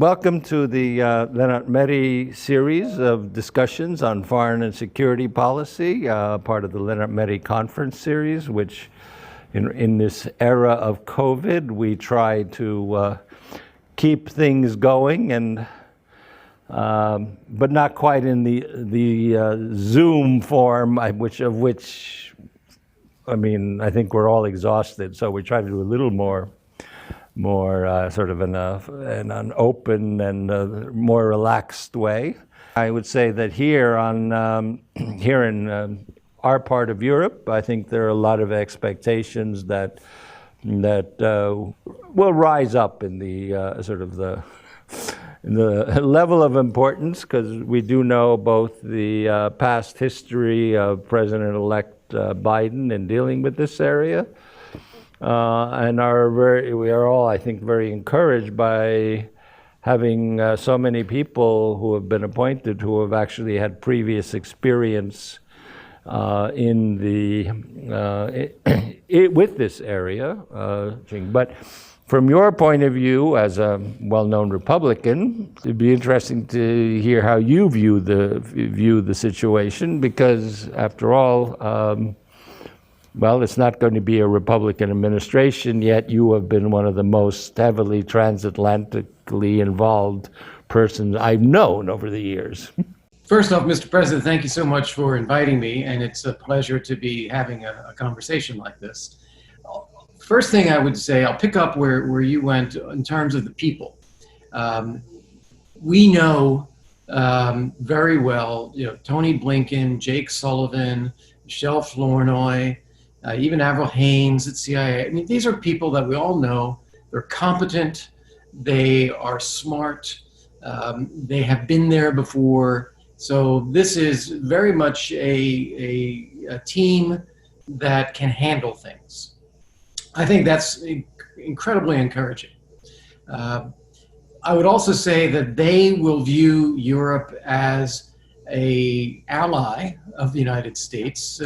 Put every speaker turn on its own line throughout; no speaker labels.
Welcome to the Lennart Meri series of discussions on foreign and security policy, part of the Lennart Meri Conference series, which in this era of COVID, we try to keep things going, and but not quite in the Zoom form, which I mean, I think we're all exhausted, so we try to do a little more sort of in an open and more relaxed way. I would say that here in our part of Europe, I think there are a lot of expectations that will rise up in the sort of the level of importance, because we do know both the past history of President-elect Biden in dealing with this area. And we are all, I think, very encouraged by having so many people who have been appointed who have actually had previous experience with this area. But from your point of view, as a well-known Republican, it'd be interesting to hear how you view the situation, because after all, well, it's not going to be a Republican administration, yet you have been one of the most heavily transatlantically involved persons I've known over the years.
First off, Mr. President, thank you so much for inviting me, and it's a pleasure to be having a conversation like this. First thing I would say, I'll pick up where you went in terms of the people. We know very well, Tony Blinken, Jake Sullivan, Michelle Flournoy, even Avril Haines at CIA. I mean, these are people that we all know. They're competent. They are smart. They have been there before. So this is very much a team that can handle things. I think that's incredibly encouraging. I would also say that they will view Europe as an ally of the United States,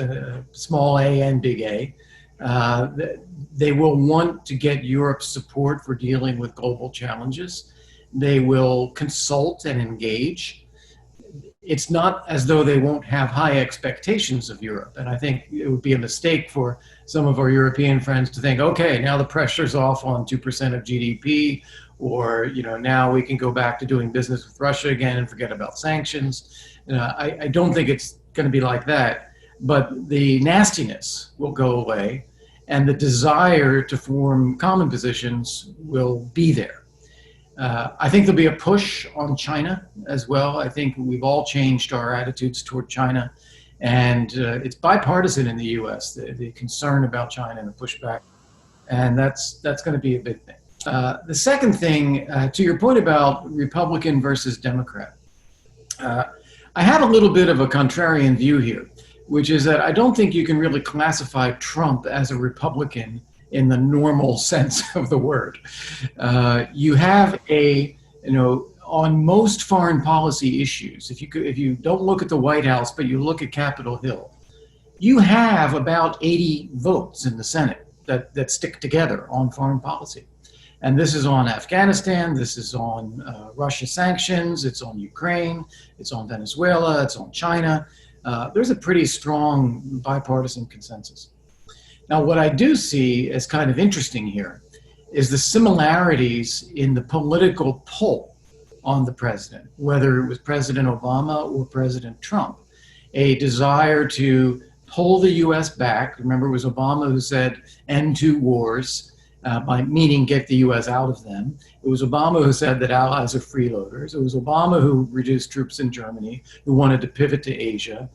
small a and big A. They will want to get Europe's support for dealing with global challenges. They will consult and engage. It's not as though they won't have high expectations of Europe. And I think it would be a mistake for some of our European friends to think, okay, now the pressure's off on 2% of GDP, or now we can go back to doing business with Russia again and forget about sanctions. I don't think it's going to be like that, but the nastiness will go away, and the desire to form common positions will be there. I think there'll be a push on China as well. I think we've all changed our attitudes toward China, and it's bipartisan in the U.S., the concern about China and the pushback, and that's going to be a big thing. The second thing, to your point about Republican versus Democrat, I have a little bit of a contrarian view here, which is that I don't think you can really classify Trump as a Republican in the normal sense of the word. You have on most foreign policy issues, if you don't look at the White House, but you look at Capitol Hill, you have about 80 votes in the Senate that stick together on foreign policy. And this is on Afghanistan, this is on Russia sanctions, it's on Ukraine, it's on Venezuela, it's on China. There's a pretty strong bipartisan consensus. Now, what I do see as kind of interesting here is the similarities in the political pull on the president, whether it was President Obama or President Trump. A desire to pull the US back. Remember, it was Obama who said, end to wars. By meaning get the US out of them. It was Obama who said that allies are freeloaders. It was Obama who reduced troops in Germany, who wanted to pivot to Asia,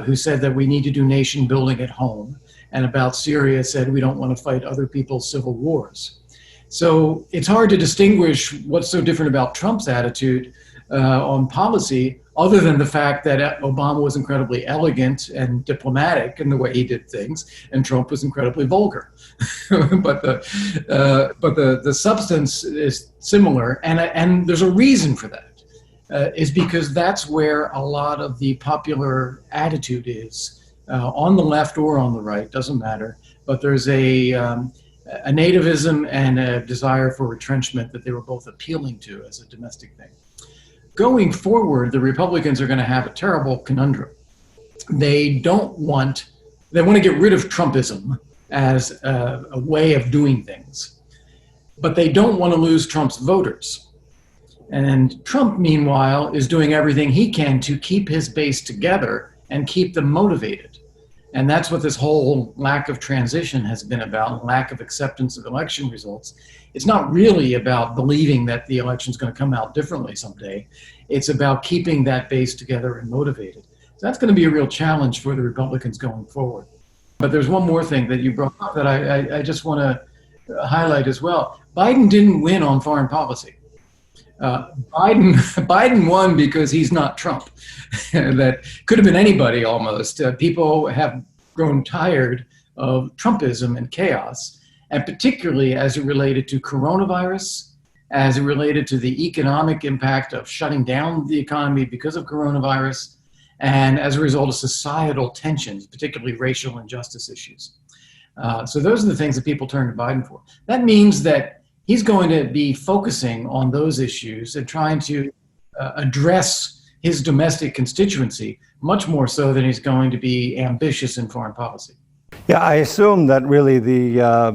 who said that we need to do nation building at home, and about Syria said we don't want to fight other people's civil wars. So it's hard to distinguish what's so different about Trump's attitude on policy, other than the fact that Obama was incredibly elegant and diplomatic in the way he did things, and Trump was incredibly vulgar. but the substance is similar, and there's a reason for that. Is because that's where a lot of the popular attitude is, on the left or on the right, doesn't matter. But there's a a nativism and a desire for retrenchment that they were both appealing to as a domestic thing. Going forward, the Republicans are going to have a terrible conundrum. They want to get rid of Trumpism as a way of doing things, but they don't want to lose Trump's voters. And Trump, meanwhile, is doing everything he can to keep his base together and keep them motivated. And that's what this whole lack of transition has been about, lack of acceptance of election results. It's not really about believing that the election is going to come out differently someday. It's about keeping that base together and motivated. So that's going to be a real challenge for the Republicans going forward. But there's one more thing that you brought up that I just want to highlight as well. Biden didn't win on foreign policy. Biden won because he's not Trump. That could have been anybody almost. People have grown tired of Trumpism and chaos, and particularly as it related to coronavirus, as it related to the economic impact of shutting down the economy because of coronavirus, and as a result of societal tensions, particularly racial injustice issues. So those are the things that people turn to Biden for. That means that he's going to be focusing on those issues and trying to address his domestic constituency much more so than he's going to be ambitious in foreign policy.
Yeah, I assume that really there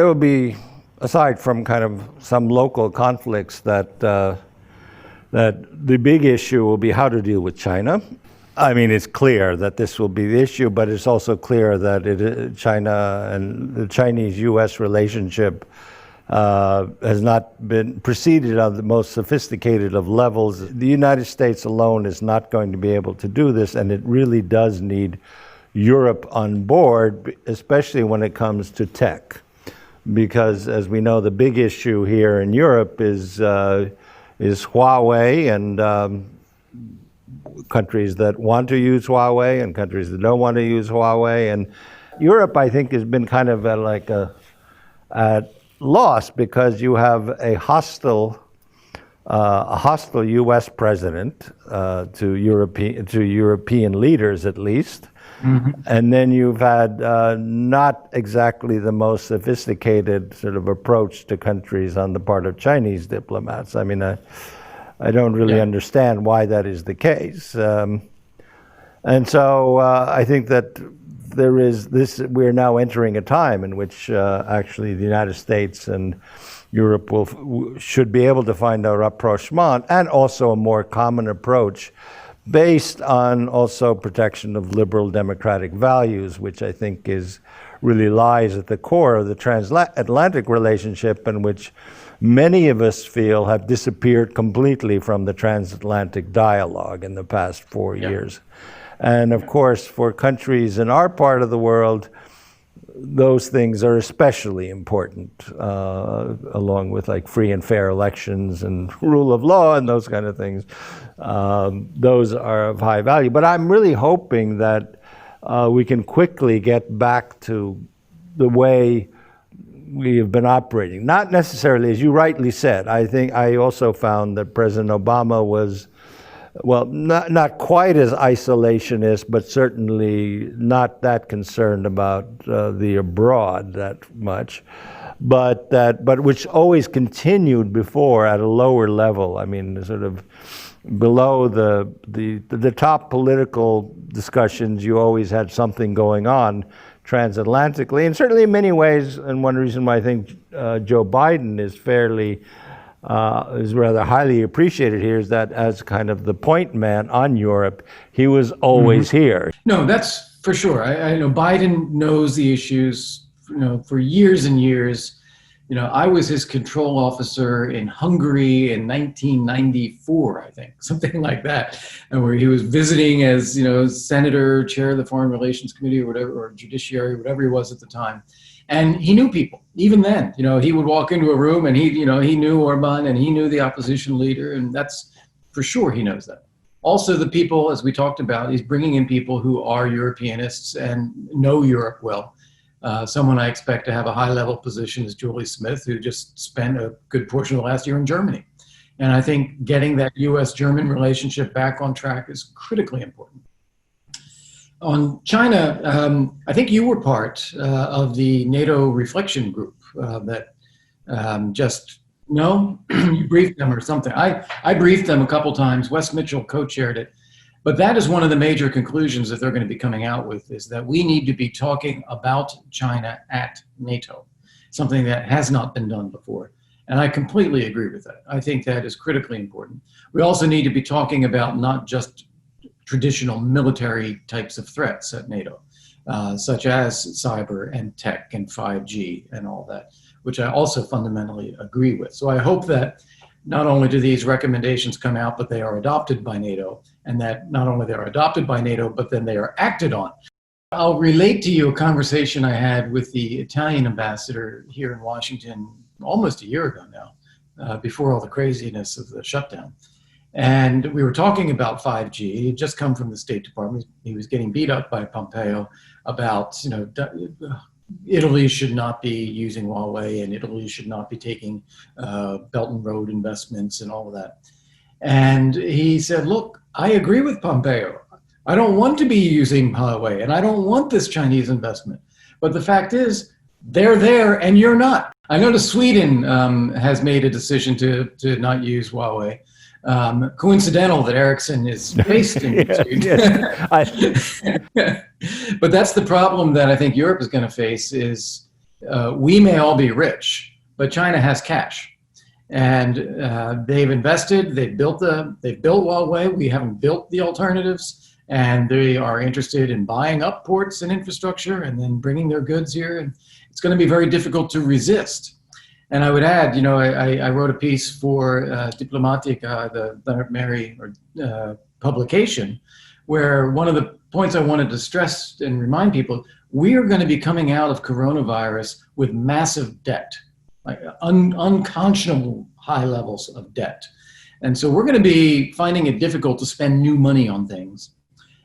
will be, aside from kind of some local conflicts, that the big issue will be how to deal with China. I mean, it's clear that this will be the issue, but it's also clear that China and the Chinese-U.S. relationship has not been proceeded on the most sophisticated of levels. The United States alone is not going to be able to do this, and it really does need Europe on board, especially when it comes to tech. Because, as we know, the big issue here in Europe is Huawei and countries that want to use Huawei and countries that don't want to use Huawei. And Europe, I think, has been kind of at loss because you have a hostile U.S. president to European leaders, at least. Mm-hmm. And then you've had not exactly the most sophisticated sort of approach to countries on the part of Chinese diplomats. I mean, I don't really understand why that is the case. And so I think that there is this, we're now entering a time in which actually the United States and Europe should be able to find a rapprochement and also a more common approach based on also protection of liberal democratic values, which I think really lies at the core of the transatlantic relationship, and which many of us feel have disappeared completely from the transatlantic dialogue in the past 4 years. And of course, for countries in our part of the world, those things are especially important, along with like free and fair elections and rule of law and those kind of things. Those are of high value. But I'm really hoping that we can quickly get back to the way we have been operating. Not necessarily, as you rightly said. I think I also found that President Obama was, well, not quite as isolationist, but certainly not that concerned about the abroad that much, but which always continued before at a lower level. I mean, sort of below the top political discussions, you always had something going on transatlantically, and certainly in many ways. And one reason why I think Joe Biden is rather highly appreciated here is that as kind of the point man on Europe, he was always here.
No, that's for sure. I know Biden knows the issues, for years and years. I was his control officer in Hungary in 1994, I think, something like that, and where he was visiting as, senator, chair of the Foreign Relations Committee or whatever, or judiciary, whatever he was at the time. And he knew people, even then. He would walk into a room and he knew Orban and he knew the opposition leader, and that's for sure he knows that. Also, the people, as we talked about, he's bringing in people who are Europeanists and know Europe well. Someone I expect to have a high-level position is Julie Smith, who just spent a good portion of the last year in Germany. And I think getting that U.S.-German relationship back on track is critically important. On China, I think you were part of the NATO reflection group that just, no, you briefed them or something. I briefed them a couple times. Wes Mitchell co-chaired it. But that is one of the major conclusions that they're going to be coming out with, is that we need to be talking about China at NATO, something that has not been done before. And I completely agree with that. I think that is critically important. We also need to be talking about not just traditional military types of threats at NATO, such as cyber and tech and 5G and all that, which I also fundamentally agree with. So I hope that not only do these recommendations come out, but they are adopted by NATO, and that not only they are adopted by NATO, but then they are acted on. I'll relate to you a conversation I had with the Italian ambassador here in Washington almost a year ago now, before all the craziness of the shutdown. And we were talking about 5G. He had just come from the State Department. He was getting beat up by Pompeo about, Italy should not be using Huawei, and Italy should not be taking Belt and Road investments and all of that. And he said, look, I agree with Pompeo. I don't want to be using Huawei, and I don't want this Chinese investment. But the fact is, they're there and you're not. I noticed Sweden has made a decision to not use Huawei. Coincidental that Ericsson is based in Sweden. But that's the problem that I think Europe is going to face is we may all be rich, but China has cash. And they've invested, they've built Huawei, we haven't built the alternatives, and they are interested in buying up ports and infrastructure and then bringing their goods here. And it's going to be very difficult to resist. And I would add, I wrote a piece for Diplomatic, the Lennart Meri publication, where one of the points I wanted to stress and remind people, we are going to be coming out of coronavirus with massive debt, like unconscionable high levels of debt. And so we're going to be finding it difficult to spend new money on things.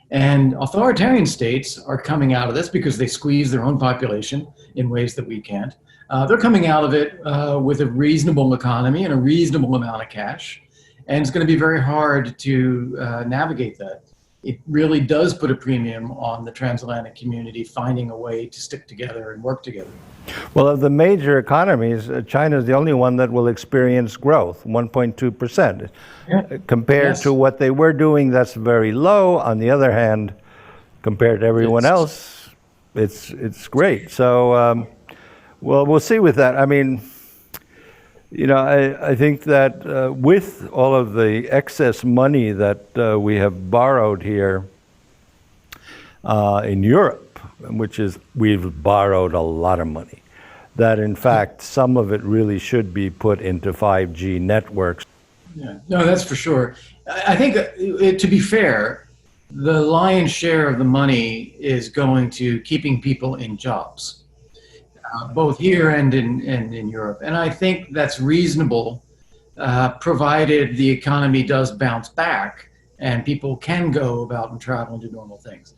And authoritarian states are coming out of this because they squeeze their own population in ways that we can't. They're coming out of it with a reasonable economy and a reasonable amount of cash. And it's going to be very hard to navigate that. It really does put a premium on the transatlantic community finding a way to stick together and work together.
Well, of the major economies, China is the only one that will experience growth, 1.2%. Yeah. Compared to what they were doing, that's very low. On the other hand, compared to everyone else, it's great. So, well, we'll see with that. I mean, I think that with all of the excess money that we have borrowed here in Europe, which is we've borrowed a lot of money, that in fact some of it really should be put into 5G networks.
Yeah, no, that's for sure. I think to be fair, the lion's share of the money is going to keeping people in jobs. Both here and in Europe. And I think that's reasonable, provided the economy does bounce back and people can go about and travel and do normal things.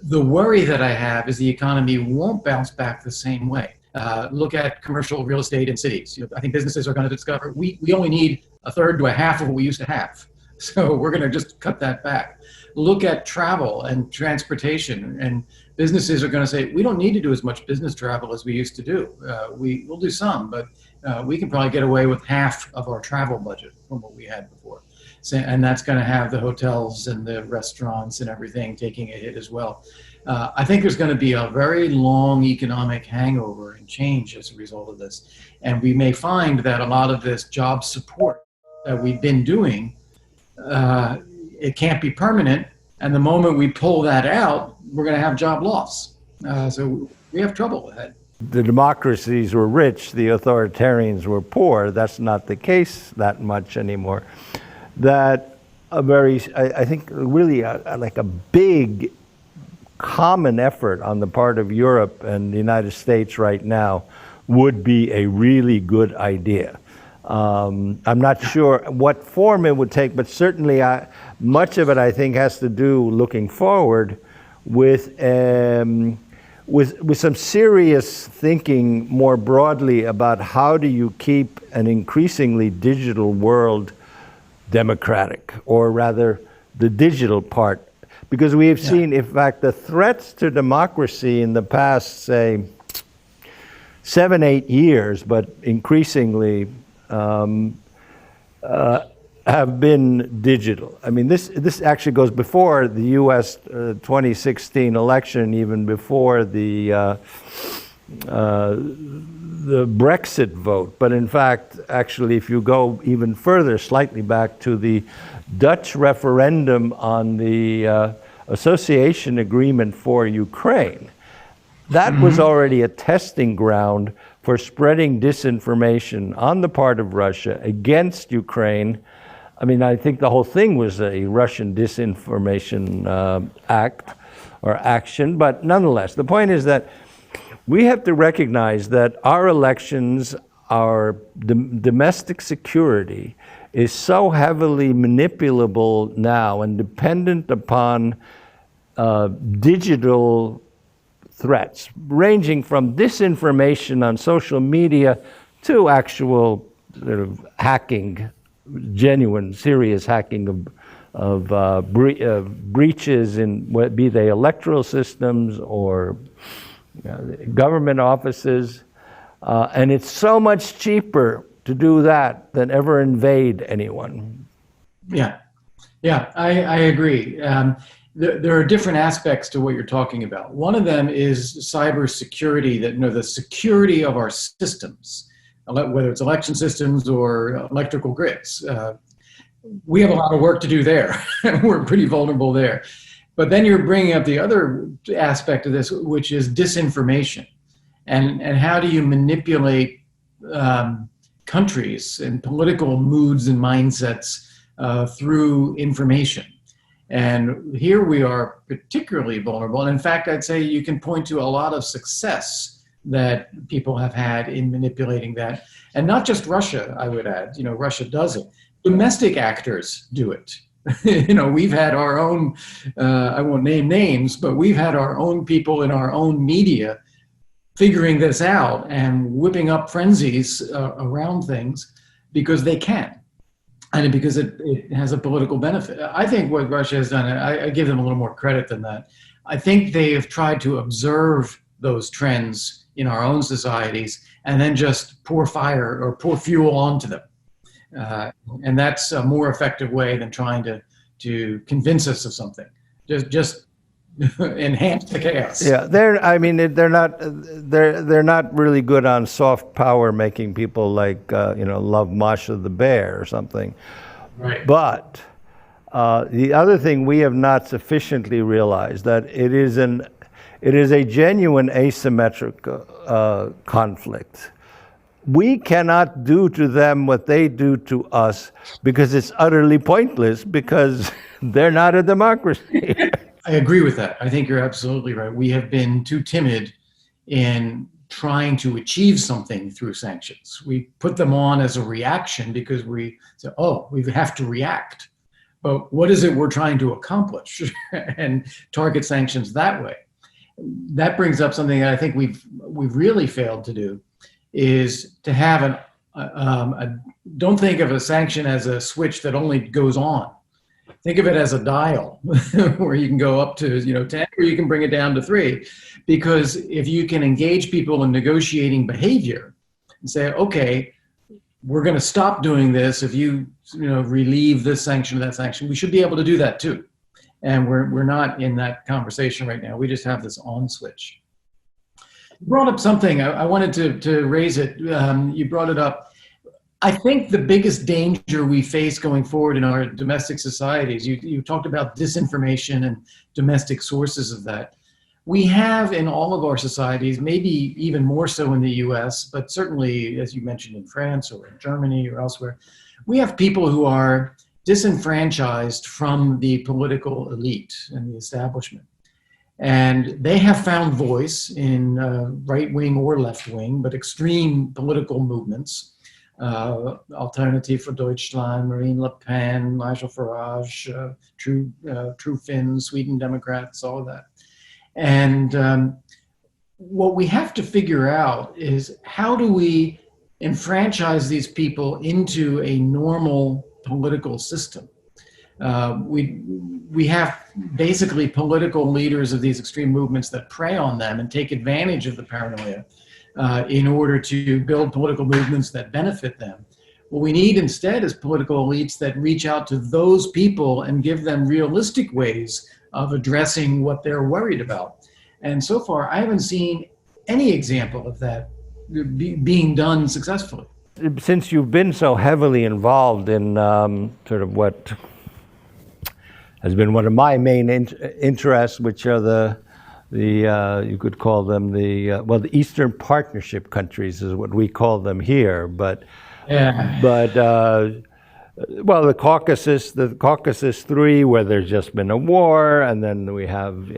The worry that I have is the economy won't bounce back the same way. Look at commercial real estate in cities. I think businesses are going to discover we only need a third to a half of what we used to have. So we're going to just cut that back. Look at travel and transportation, and businesses are going to say, we don't need to do as much business travel as we used to do. We'll do some, but we can probably get away with half of our travel budget from what we had before. So, and that's going to have the hotels and the restaurants and everything taking a hit as well. I think there's going to be a very long economic hangover and change as a result of this. And we may find that a lot of this job support that we've been doing, it can't be permanent. And the moment we pull that out, we're going to have job loss. So we have trouble ahead.
The democracies were rich, the authoritarians were poor. That's not the case that much anymore. That I think really like a big common effort on the part of Europe and the United States right now would be a really good idea. I'm not sure what form it would take, but certainly much of it, I think, has to do, looking forward, with some serious thinking more broadly about how do you keep an increasingly digital world democratic, or rather the digital part. Because we have seen, in fact, the threats to democracy in the past, say, 7, 8 years, but increasingly have been digital. I mean, this actually goes before the U.S. 2016 election, even before the Brexit vote. But in fact, actually, if you go even further, slightly back to the Dutch referendum on the association agreement for Ukraine, that was already a testing ground for spreading disinformation on the part of Russia against Ukraine. I mean, I think the whole thing was a Russian disinformation act or action, but nonetheless, the point is that we have to recognize that our elections, our domestic security is so heavily manipulable now and dependent upon digital threats, ranging from disinformation on social media to actual sort of hacking, genuine, serious hacking of breaches in, be they electoral systems or government offices. And it's so much cheaper to do that than ever invade anyone.
Yeah, I agree. There are different aspects to what you're talking about. One of them is cybersecurity, that the security of our systems, whether it's election systems or electrical grids. We have a lot of work to do there. We're pretty vulnerable there. But then you're bringing up the other aspect of this, which is disinformation. And how do you manipulate countries and political moods and mindsets through information? And here we are particularly vulnerable. And in fact, I'd say you can point to a lot of success that people have had in manipulating that. And not just Russia, I would add. Russia does it. Domestic actors do it. We've had our own, I won't name names, but we've had our own people in our own media figuring this out and whipping up frenzies around things because they can. And because it has a political benefit. I think what Russia has done, I give them a little more credit than that. I think they have tried to observe those trends in our own societies and then just pour fire or pour fuel onto them. And that's a more effective way than trying to convince us of something. Just enhance the chaos.
Yeah, they're not really good on soft power, making people like love Masha the bear or something.
Right.
But the other thing we have not sufficiently realized, that it is a genuine asymmetric conflict. We cannot do to them what they do to us because it's utterly pointless, because they're not a democracy.
I agree with that. I think you're absolutely right. We have been too timid in trying to achieve something through sanctions. We put them on as a reaction because we say, we have to react. But what is it we're trying to accomplish? And target sanctions that way. That brings up something that I think we've really failed to do, is to have don't think of a sanction as a switch that only goes on. Think of it as a dial where you can go up to 10, or you can bring it down to 3. Because if you can engage people in negotiating behavior and say, okay, we're going to stop doing this if you relieve this sanction or that sanction, we should be able to do that too. And we're not in that conversation right now. We just have this on switch. You brought up something. I wanted to raise it. You brought it up. I think the biggest danger we face going forward in our domestic societies, you talked about disinformation and domestic sources of that. We have in all of our societies, maybe even more so in the US, but certainly, as you mentioned, in France or in Germany or elsewhere, we have people who are disenfranchised from the political elite and the establishment. And they have found voice in right-wing or left-wing, but extreme political movements. Alternative for Deutschland, Marine Le Pen, Nigel Farage, True Finns, Sweden Democrats, all of that. And what we have to figure out is, how do we enfranchise these people into a normal political system? We have basically political leaders of these extreme movements that prey on them and take advantage of the paranoia in order to build political movements that benefit them. What we need instead is political elites that reach out to those people and give them realistic ways of addressing what they're worried about. And so far, I haven't seen any example of that being done successfully.
Since you've been so heavily involved in sort of what has been one of my main interests, which are the you could call them the Eastern Partnership countries is what we call them here, but the Caucasus Three, where there's just been a war, and then we have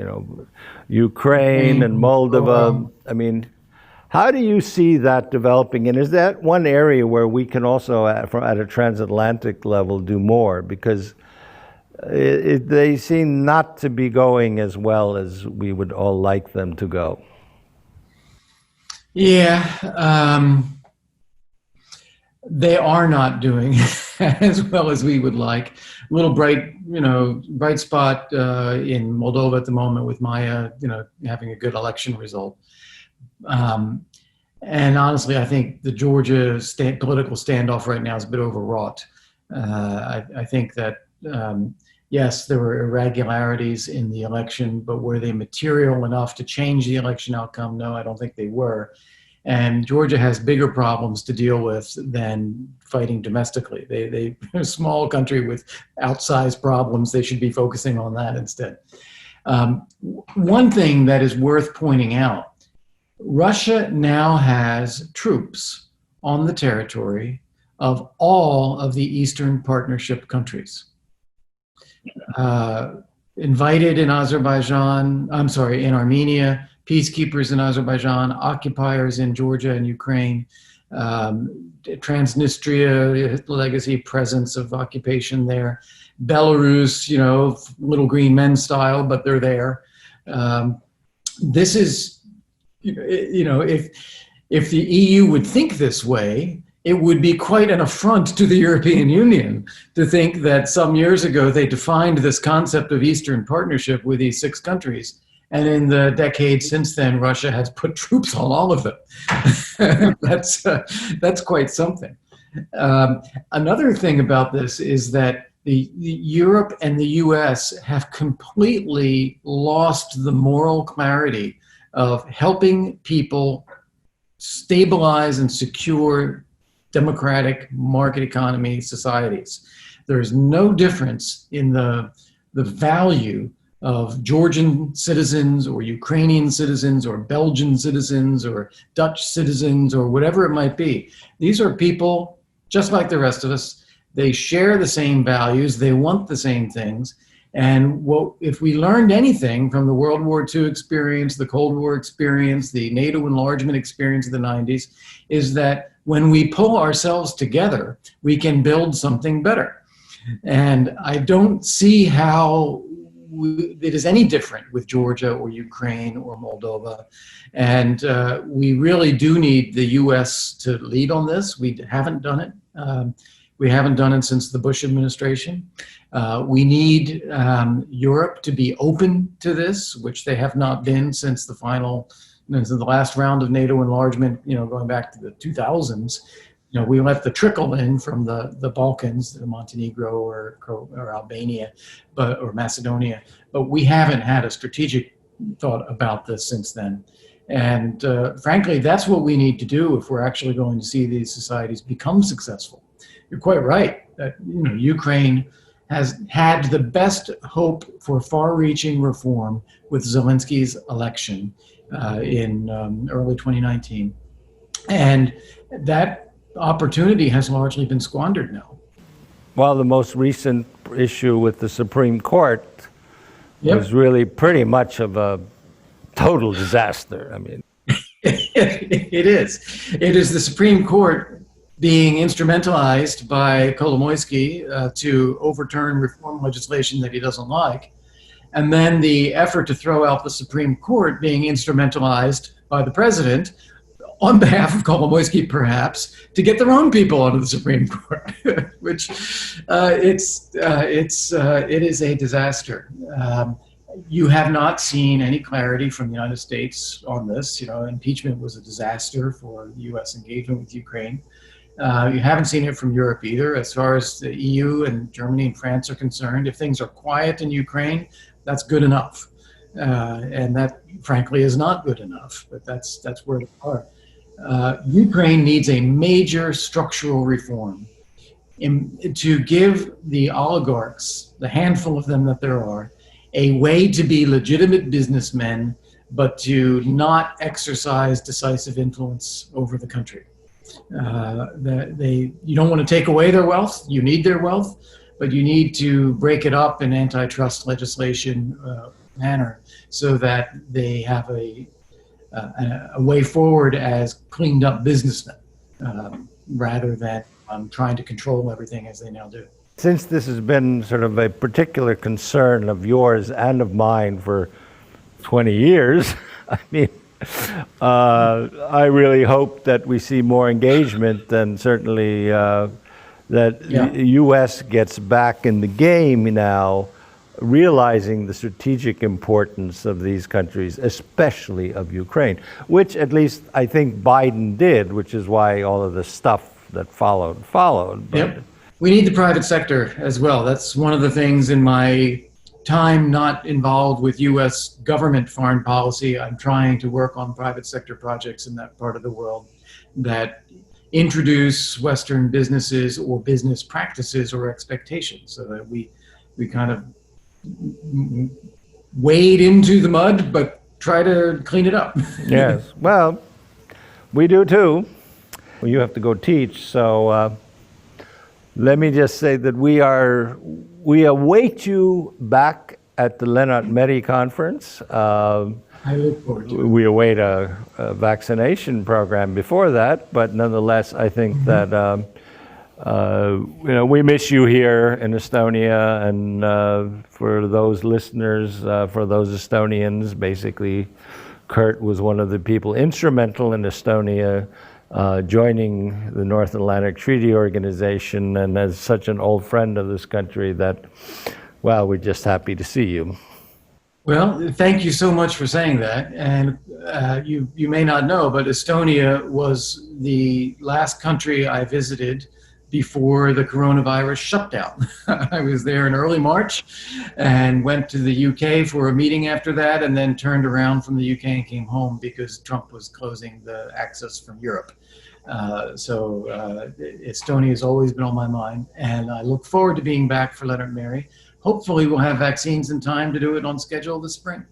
Ukraine and Moldova. I mean, how do you see that developing? And is that one area where we can also, at a transatlantic level, do more? Because they seem not to be going as well as we would all like them to go.
Yeah, they are not doing as well as we would like. A little bright spot in Moldova at the moment with Maya, having a good election result. And honestly, I think the Georgia political standoff right now is a bit overwrought. I think that, yes, there were irregularities in the election, but were they material enough to change the election outcome? No, I don't think they were. And Georgia has bigger problems to deal with than fighting domestically. They're a small country with outsized problems. They should be focusing on that instead. One thing that is worth pointing out, Russia now has troops on the territory of all of the Eastern Partnership countries. Invited in in Armenia, peacekeepers in Azerbaijan, occupiers in Georgia and Ukraine, Transnistria, legacy presence of occupation there, Belarus, little green men style, but they're there. This is, if the EU would think this way, it would be quite an affront to the European Union to think that some years ago they defined this concept of Eastern Partnership with these 6 countries. And in the decades since then, Russia has put troops on all of them. That's quite something. Another thing about this is that the Europe and the US have completely lost the moral clarity of helping people stabilize and secure democratic market economy societies. There's no difference in the value of Georgian citizens or Ukrainian citizens or Belgian citizens or Dutch citizens or whatever it might be. These are people just like the rest of us. They share the same values. They want the same things. And if we learned anything from the World War II experience, the Cold War experience, the NATO enlargement experience of the 90s, is that when we pull ourselves together, we can build something better. And I don't see how it is any different with Georgia or Ukraine or Moldova. And we really do need the US to lead on this. We haven't done it. We haven't done it since the Bush administration. We need Europe to be open to this, which they have not been since the last round of NATO enlargement, going back to the 2000s. We let the trickle in from the Balkans, Montenegro or Albania, or Macedonia, but we haven't had a strategic thought about this since then. And frankly, that's what we need to do if we're actually going to see these societies become successful. You're quite right that Ukraine has had the best hope for far-reaching reform with Zelensky's election in early 2019, and that opportunity has largely been squandered now.
Well, the most recent issue with the Supreme Court was really pretty much of a total disaster. I mean,
it is. It is the Supreme Court being instrumentalized by Kolomoisky to overturn reform legislation that he doesn't like. And then the effort to throw out the Supreme Court being instrumentalized by the president, on behalf of Kolomoisky, perhaps, to get their own people onto the Supreme Court, which it is a disaster. You have not seen any clarity from the United States on this. Impeachment was a disaster for U.S. engagement with Ukraine. You haven't seen it from Europe either. As far as the EU and Germany and France are concerned, if things are quiet in Ukraine, that's good enough. And that, frankly, is not good enough, but that's where they are. Ukraine needs a major structural reform to give the oligarchs, the handful of them that there are, a way to be legitimate businessmen, but to not exercise decisive influence over the country. You don't want to take away their wealth. You need their wealth, but you need to break it up in antitrust legislation manner so that they have a way forward as cleaned up businessmen rather than trying to control everything as they now do.
Since this has been sort of a particular concern of yours and of mine for 20 years, I mean, I really hope that we see more engagement and certainly that the U.S. gets back in the game now, realizing the strategic importance of these countries, especially of Ukraine, which at least I think Biden did, which is why all of the stuff that followed. But
yep. We need the private sector as well. That's one of the things in my time not involved with U.S. government foreign policy. I'm trying to work on private sector projects in that part of the world that introduce Western businesses or business practices or expectations so that we kind of wade into the mud, but try to clean it up.
Yes, well, we do too. Well, you have to go teach, so let me just say that we await you back at the Lennart Meri Conference.
I look forward to it.
We await a vaccination program before that, but nonetheless, I think that we miss you here in Estonia, and for those listeners, for those Estonians, basically, Kurt was one of the people instrumental in Estonia joining the North Atlantic Treaty Organization, and as such an old friend of this country that, well, we're just happy to see you.
Well, thank you so much for saying that. And you may not know, but Estonia was the last country I visited before the coronavirus shutdown. I was there in early March and went to the UK for a meeting after that, and then turned around from the UK and came home because Trump was closing the access from Europe. So Estonia has always been on my mind, and I look forward to being back for Lennart Meri. Hopefully we'll have vaccines in time to do it on schedule this spring.